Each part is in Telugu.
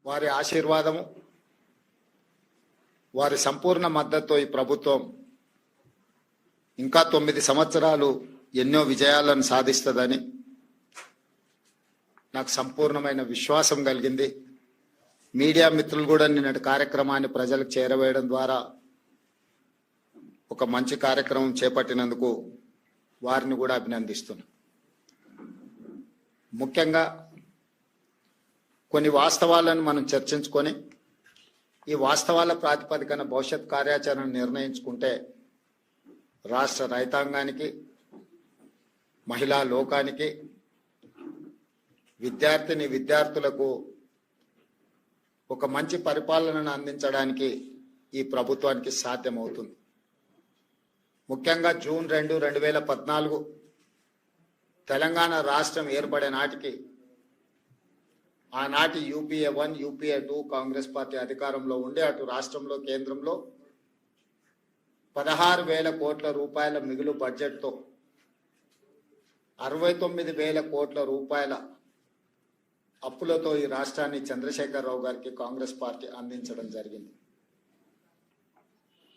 వారి ఆశీర్వాదము, వారి సంపూర్ణ మద్దతుతో ఈ ప్రభుత్వం ఇంకా 9 సంవత్సరాలు ఎన్నో విజయాలను సాధిస్తుందని నాకు సంపూర్ణమైన విశ్వాసం కలిగింది. మీడియా మిత్రులు కూడా నిన్నటి కార్యక్రమాన్ని ప్రజలకు చేరవేయడం ద్వారా ఒక మంచి కార్యక్రమం చేపట్టినందుకు వారిని కూడా అభినందిస్తున్నాను. ముఖ్యంగా కొన్ని వాస్తవాలను మనం చర్చించుకొని ఈ వాస్తవాల ప్రాతిపదికన భవిష్యత్ కార్యాచరణ నిర్ణయించుకుంటే రాష్ట్ర రైతాంగానికి, మహిళా లోకానికి, విద్యార్థులకు ఒక మంచి పరిపాలనను అందించడానికి ఈ ప్రభుత్వానికి సాధ్యమవుతుంది. ముఖ్యంగా జూన్ 2, 2014 తెలంగాణ రాష్ట్రం ఏర్పడే నాటికి ఆనాటి యూపీఏ 1, యూపీఏ 2 కాంగ్రెస్ పార్టీ అధికారంలో ఉండి అటు రాష్ట్రంలో కేంద్రంలో 16,000 కోట్ల రూపాయల మిగులు బడ్జెట్తో 69,000 కోట్ల రూపాయల అప్పులతో ఈ రాష్ట్రాన్ని చంద్రశేఖరరావు గారికి కాంగ్రెస్ పార్టీ అందించడం జరిగింది.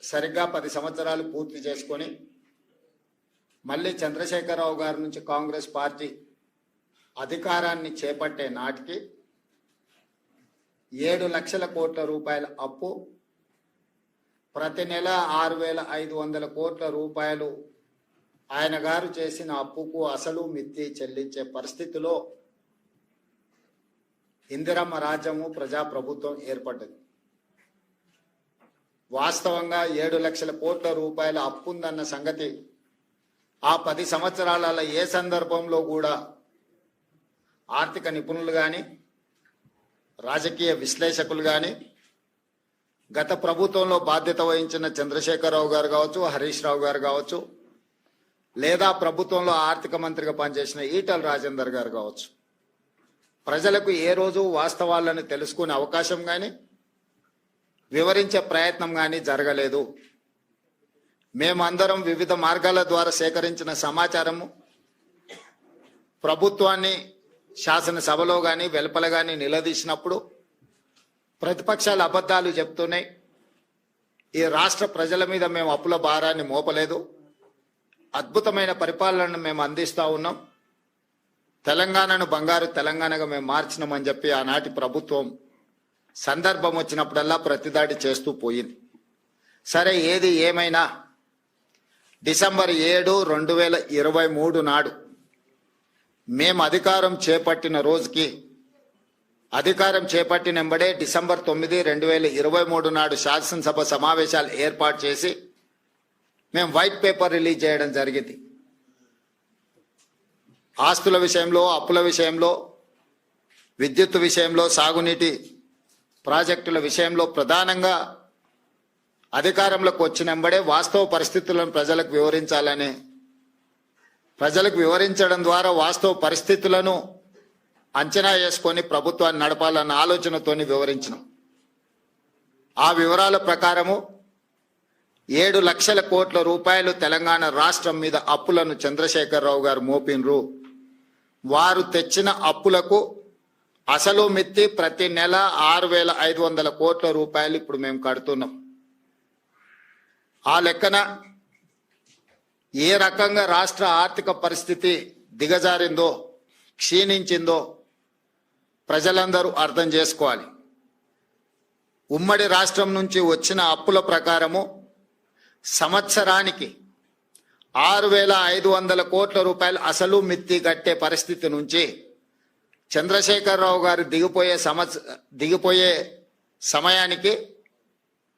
సరిగ్గా 10 సంవత్సరాలు పూర్తి చేసుకొని మళ్ళీ చంద్రశేఖరరావు గారి నుంచి కాంగ్రెస్ పార్టీ అధికారాన్ని చేపట్టే నాటికి 7 లక్షల కోట్ల రూపాయల అప్పు, ప్రతి నెల 6,500 కోట్ల రూపాయలు ఆయన గారు చేసిన అప్పుకు అసలు మిత్తి చెల్లించే పరిస్థితిలో ఇందిరమ్మ రాజ్యము, ప్రజాప్రభుత్వం ఏర్పడ్డది. వాస్తవంగా 7 లక్షల కోట్ల రూపాయల అప్పు ఉందన్న సంగతి ఆ 10 సంవత్సరాల ఏ సందర్భంలో కూడా ఆర్థిక నిపుణులు కానీ, రాజకీయ విశ్లేషకులు కానీ, గత ప్రభుత్వంలో బాధ్యత వహించిన చంద్రశేఖరరావు గారు కావచ్చు, హరీష్ రావు గారు కావచ్చు, లేదా ప్రభుత్వంలో ఆర్థిక మంత్రిగా పనిచేసిన ఈటల రాజేందర్ గారు కావచ్చు, ప్రజలకు ఏ రోజు వాస్తవాలను తెలుసుకునే అవకాశం కానీ, వివరించే ప్రయత్నం కానీ జరగలేదు. మేమందరం వివిధ మార్గాల ద్వారా సేకరించిన సమాచారము ప్రభుత్వాన్ని శాసనసభలో కానీ వెలుపల కానీ నిలదీసినప్పుడు ప్రతిపక్షాలు అబద్ధాలు చెప్తున్నాయి. ఈ రాష్ట్ర ప్రజల మీద మేము అప్పుల భారాన్ని మోపలేదు, అద్భుతమైన పరిపాలనను మేము అందిస్తూ ఉన్నాం, తెలంగాణను బంగారు తెలంగాణగా మేము మార్చినామని చెప్పి ఆనాటి ప్రభుత్వం సందర్భం వచ్చినప్పుడల్లా ప్రతిదాడి చేస్తూ పోయింది. సరే, ఏది ఏమైనా డిసెంబర్ 7, 2023 నాడు మేము అధికారం చేపట్టిన రోజుకి, అధికారం చేపట్టిన వెంబడే డిసెంబర్ 9, 2023 నాడు శాసనసభ సమావేశాలు ఏర్పాటు చేసి మేము వైట్ పేపర్ రిలీజ్ చేయడం జరిగింది. ఆస్తుల విషయంలో, అప్పుల విషయంలో, విద్యుత్ విషయంలో, సాగునీటి ప్రాజెక్టుల విషయంలో ప్రధానంగా అధికారంలోకి వచ్చిన వెంబడే వాస్తవ పరిస్థితులను ప్రజలకు వివరించాలని, ప్రజలకు వివరించడం ద్వారా వాస్తవ పరిస్థితులను అంచనా వేసుకొని ప్రభుత్వాన్ని నడపాలన్న ఆలోచనతోని వివరించినాం. ఆ వివరాల ప్రకారము 7 లక్షల కోట్ల రూపాయలు తెలంగాణ రాష్ట్రం మీద అప్పులను చంద్రశేఖరరావు గారు మోపినరు. వారు తెచ్చిన అప్పులకు అసలు మిత్తి ప్రతి నెల 6,500 కోట్ల రూపాయలు ఇప్పుడు మేము కడుతున్నాం. ఆ లెక్కన ఏ రకంగా రాష్ట్ర ఆర్థిక పరిస్థితి దిగజారిందో, క్షీణించిందో ప్రజలందరూ అర్థం చేసుకోవాలి. ఉమ్మడి రాష్ట్రం నుంచి వచ్చిన అప్పుల ప్రకారము సంవత్సరానికి 6,500 కోట్ల రూపాయలు అసలు మిత్తి కట్టే పరిస్థితి నుంచి చంద్రశేఖరరావు గారు దిగిపోయే సమయానికి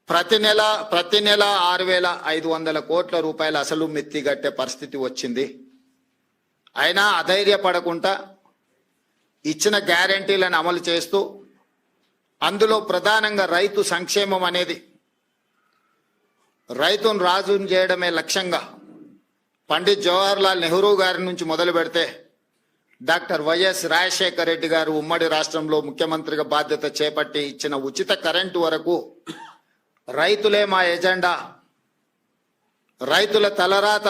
ప్రతి నెల 6,500 కోట్ల రూపాయలు అసలు మిత్తి కట్టే పరిస్థితి వచ్చింది. అయినా అధైర్యపడకుండా ఇచ్చిన గ్యారెంటీలను అమలు చేస్తూ, అందులో ప్రధానంగా రైతు సంక్షేమం అనేది, రైతును రాజును చేయడమే లక్ష్యంగా పండిత్ జవహర్లాల్ నెహ్రూ గారి నుంచి మొదలు పెడితే డాక్టర్ వైఎస్ రాజశేఖర రెడ్డి గారు ఉమ్మడి రాష్ట్రంలో ముఖ్యమంత్రిగా బాధ్యత చేపట్టి ఇచ్చిన ఉచిత కరెంటు వరకు రైతులే మా ఎజెండా, రైతుల తలరాత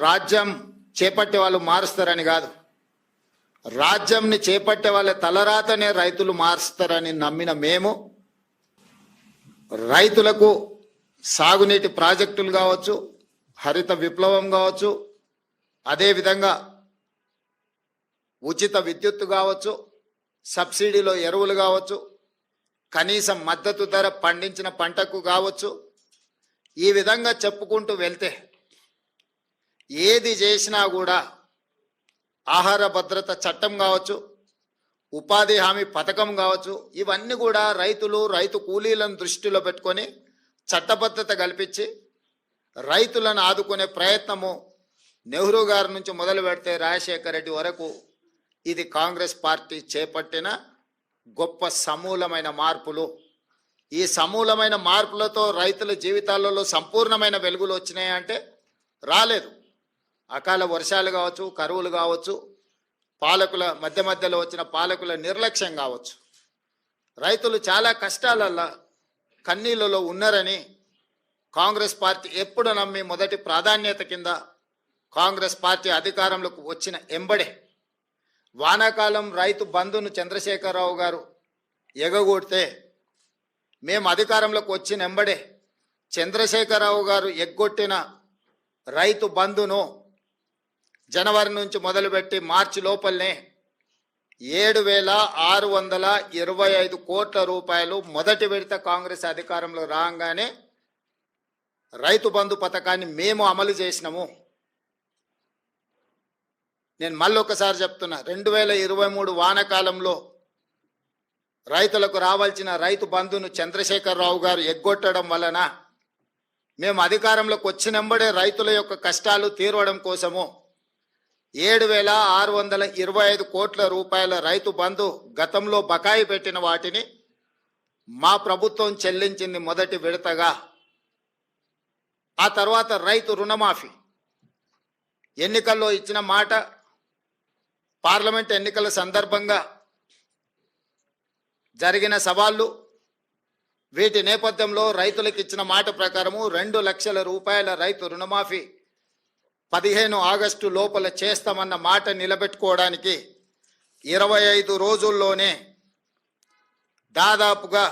రాజ్యం చేపట్టే వాళ్ళు మారుస్తారని కాదు, రాజ్యంని చేపట్టే వాళ్ళ తలరాతనే రైతులు మారుస్తారని నమ్మిన మేము రైతులకు సాగునీటి ప్రాజెక్టులు కావచ్చు, హరిత విప్లవం కావచ్చు, అదేవిధంగా ఉచిత విద్యుత్తు కావచ్చు, సబ్సిడీలో ఎరువులు కావచ్చు, కనీస మద్దతు ధర పండించిన పంటకు కావచ్చు, ఈ విధంగా చెప్పుకుంటూ వెళ్తే ఏది చేసినా కూడా ఆహార భద్రత చట్టం కావచ్చు, ఉపాధి హామీ పథకం కావచ్చు, ఇవన్నీ కూడా రైతు కూలీలను దృష్టిలో పెట్టుకొని చట్టబద్ధత కల్పించి రైతులను ఆదుకునే ప్రయత్నము నెహ్రూ గారి నుంచి మొదలు పెడితే రాజశేఖర రెడ్డి వరకు ఇది కాంగ్రెస్ పార్టీ చేపట్టిన గొప్ప సమూలమైన మార్పులు. ఈ సమూలమైన మార్పులతో రైతుల జీవితాలలో సంపూర్ణమైన వెలుగులు వచ్చినాయంటే రాలేదు. అకాల వర్షాలు కావచ్చు, కరువులు కావచ్చు, పాలకుల మధ్యలో వచ్చిన పాలకుల నిర్లక్ష్యం కావచ్చు, రైతులు చాలా కష్టాలల్లో కన్నీళ్ళలో ఉన్నారని కాంగ్రెస్ పార్టీ ఎప్పుడు నమ్మి మొదటి ప్రాధాన్యత కింద కాంగ్రెస్ పార్టీ అధికారంలోకి వచ్చిన ఎంబడే వానాకాలం రైతు బంధును చంద్రశేఖరరావు గారు ఎగగొడితే మేము అధికారంలోకి వచ్చిన ఎంబడే చంద్రశేఖరరావు గారు ఎగ్గొట్టిన రైతు బంధును జనవరి నుంచి మొదలుపెట్టి మార్చి లోపలనే 7,625 కోట్ల రూపాయలు మొదటి విడత కాంగ్రెస్ అధికారంలో రాగానే రైతు బంధు పథకాన్ని మేము అమలు చేసినాము. నేను మళ్ళీ ఒకసారి చెప్తున్నా, 2023 వానాకాలంలో రైతులకు రావాల్సిన రైతు బంధును చంద్రశేఖరరావు గారు ఎగ్గొట్టడం వలన మేము అధికారంలోకి వచ్చినంబడే రైతుల యొక్క కష్టాలు తీరవడం కోసము 7,625 కోట్ల రూపాయల రైతు బంధు గతంలో బకాయి పెట్టిన వాటిని మా ప్రభుత్వం చెల్లించింది మొదటి విడతగా. ఆ తర్వాత రైతు రుణమాఫీ ఎన్నికల్లో ఇచ్చిన మాట, పార్లమెంట్ ఎన్నికల సందర్భంగా జరిగిన సవాళ్ళు, వీటి నేపథ్యంలో రైతులకు ఇచ్చిన మాట ప్రకారము 2 లక్షల రూపాయల రైతు రుణమాఫీ 15 ఆగస్టు లోపల చేస్తామన్న మాట నిలబెట్టుకోవడానికి 25 రోజుల్లోనే దాదాపుగా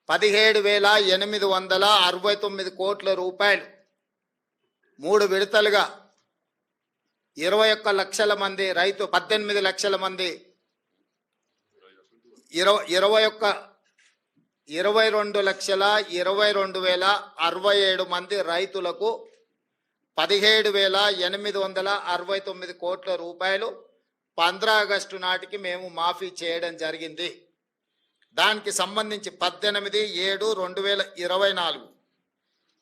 17,869 కోట్ల రూపాయలు 3 విడతలుగా 21 లక్షల మంది రైతు 18 లక్షల మంది 22,22,067 మంది రైతులకు 17,869 కోట్ల రూపాయలు 15 ఆగస్టు నాటికి మేము మాఫీ చేయడం జరిగింది. దానికి సంబంధించి 18/7/2024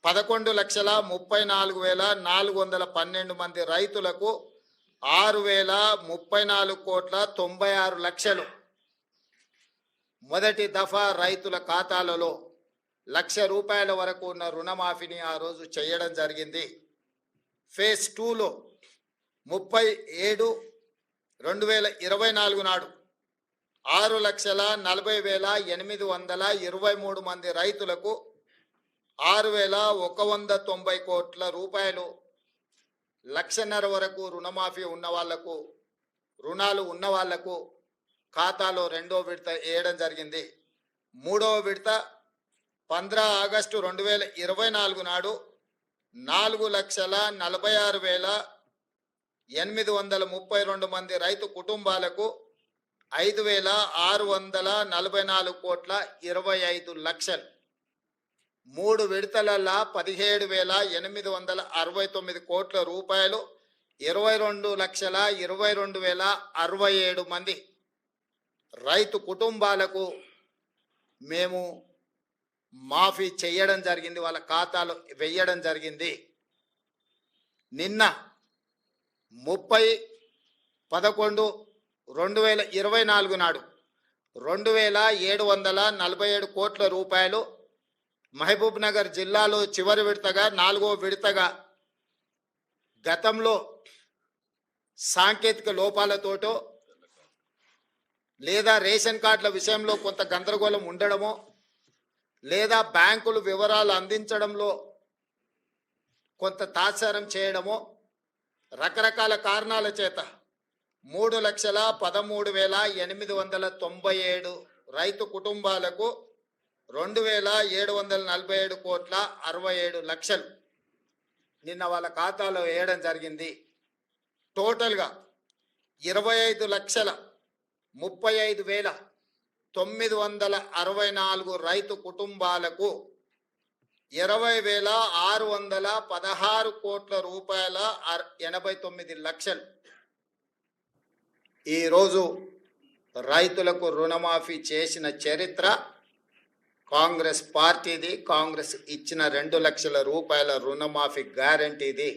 11,34,412 మంది రైతులకు 6,034 కోట్ల 96 లక్షలు మొదటి దఫా రైతుల ఖాతాలలో ₹1,00,000 వరకు ఉన్న రుణమాఫీని ఆ రోజు చేయడం జరిగింది. ఫేజ్ 2లో 30/7/2024 నాడు 6,40,823 మంది రైతులకు 6,190 కోట్ల రూపాయలు, 1,00,000 వరకు రుణమాఫీ ఉన్న వాళ్లకు, రుణాలు ఉన్న వాళ్లకు ఖాతాలో 2వ విడత వేయడం జరిగింది. 3వ విడత 15 ఆగస్టు 2024 నాడు 4,46,832 మంది రైతు కుటుంబాలకు 5,644 కోట్ల 25 లక్షలు. 3 విడతలల్లా 17,869 కోట్ల రూపాయలు 22,22,067 మంది రైతు కుటుంబాలకు మేము మాఫీ చేయడం జరిగింది, వాళ్ళ ఖాతాలో వేయడం జరిగింది. నిన్న 30/11/2024 నాడు 2,747 కోట్ల రూపాయలు మహబూబ్ నగర్ జిల్లాలో చివరి విడతగా 4వ విడతగా గతంలో సాంకేతిక లోపాలతోటో లేదా రేషన్ కార్డుల విషయంలో కొంత గందరగోళం ఉండడమో లేదా బ్యాంకులు వివరాలు అందించడంలో కొంత తాత్సారం చేయడమో రకరకాల కారణాల చేత 3,13,897 రైతు కుటుంబాలకు 2,747 కోట్ల 67 లక్షలు నిన్న వాళ్ళ ఖాతాలో వేయడం జరిగింది. టోటల్గా 25,35,964 రైతు కుటుంబాలకు 20,616 కోట్ల రూపాయల 89 లక్షలు ఈరోజు రైతులకు రుణమాఫీ చేసిన చరిత్ర కాంగ్రెస్ పార్టీది. కాంగ్రెస్ ఇచ్చిన 2 లక్షల రూపాయల రుణమాఫీ గ్యారంటీది.